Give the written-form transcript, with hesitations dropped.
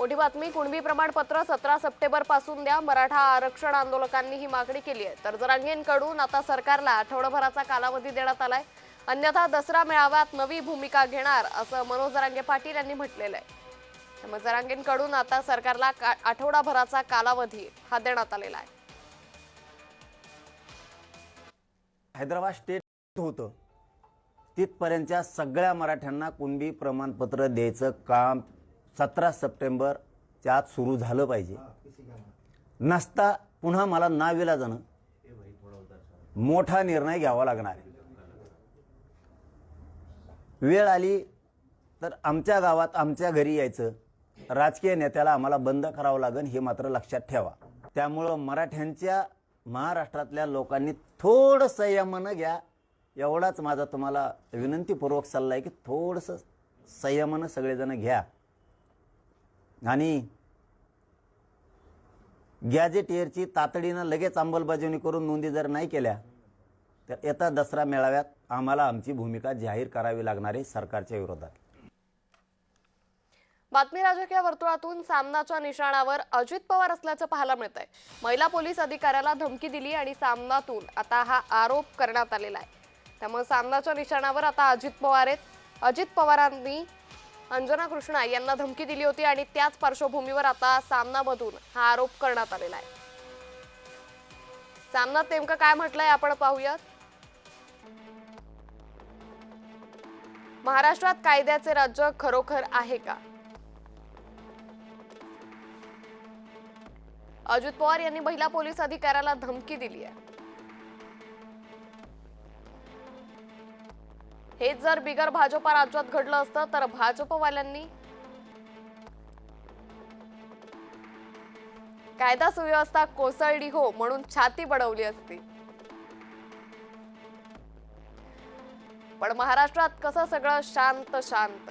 मोठी बातमी, कुणबी प्रमाणपत्र 17 सप्टेंबर पासून द्या. मराठा आरक्षण आंदोलकांनी ही मागणी केली आहे. तर जरांगेंकडून आता सरकारला आठवडाभराचा कालावधी देण्यात आलाय. अन्यथा दसरा मेळाव्यात नवी भूमिका घेणार असं मनोज जरांगे पाटील यांनी म्हटलेलं आहे. त्यामुळे जरांगेंकडून आता सरकारला आठवडाभराचा कालावधी हा देण्यात आलेला आहे. हैदराबाद स्टेट होतं तिथपर्यंतच्या सगळ्या मराठ्यांना कुणबी प्रमाणपत्र द्यायचं काम 17 सप्टेंबरच्या आत सुरू झालं पाहिजे. नसता पुन्हा मला नाविलाजानं मोठा निर्णय घ्यावा लागणार आहे. वेळ आली तर आमच्या गावात आमच्या घरी यायचं, राजकीय नेत्याला आम्हाला बंद करावं लागेल हे मात्र लक्षात ठेवा. त्यामुळं मराठ्यांच्या महाराष्ट्रातल्या लोकांनी थोडं संयमानं घ्या, एवढाच माझा तुम्हाला विनंतीपूर्वक सल्ला आहे की थोडंसं संयमानं सगळेजण घ्या. आणि गॅजेटियरची तातडीनं लगेच अंमलबजावणी करून नोंदी जर नाही केल्या तर येत्या दसरा मेळाव्यात आम्हाला आमची भूमिका जाहीर करावी लागणार आहे सरकारच्या विरोधात. बातमी राजकीय वर्तुळातून सामनाच्या निशाणावर अजित पवार असल्याचं पाहायला मिळत आहे. महिला पोलीस अधिकाऱ्याला धमकी दिली आणि सामनातून आता हा आरोप करण्यात आलेला आहे. त्यामुळे सामनाच्या निशाणावर आता अजित पवार आहेत. अजित पवारांनी अंजना कृष्णा यांना धमकी दिली होती आणि त्याच पार्श्वभूमीवर आता सामनामधून हा आरोप करण्यात आलेला आहे. सामनात नेमकं काय म्हटलंय आपण पाहूयात. महाराष्ट्रात कायद्याचे राज्य खरोखर आहे का? अजित पवार यांनी महिला पोलीस अधिकाऱ्याला धमकी दिली आहे. हेच जर बिगर भाजपा राज्यात घडलं असतं तर भाजपवाल्यांनी कायदा सुव्यवस्था कोसळली हो म्हणून छाती बडवली असती. पण महाराष्ट्रात कसं सगळं शांत शांत.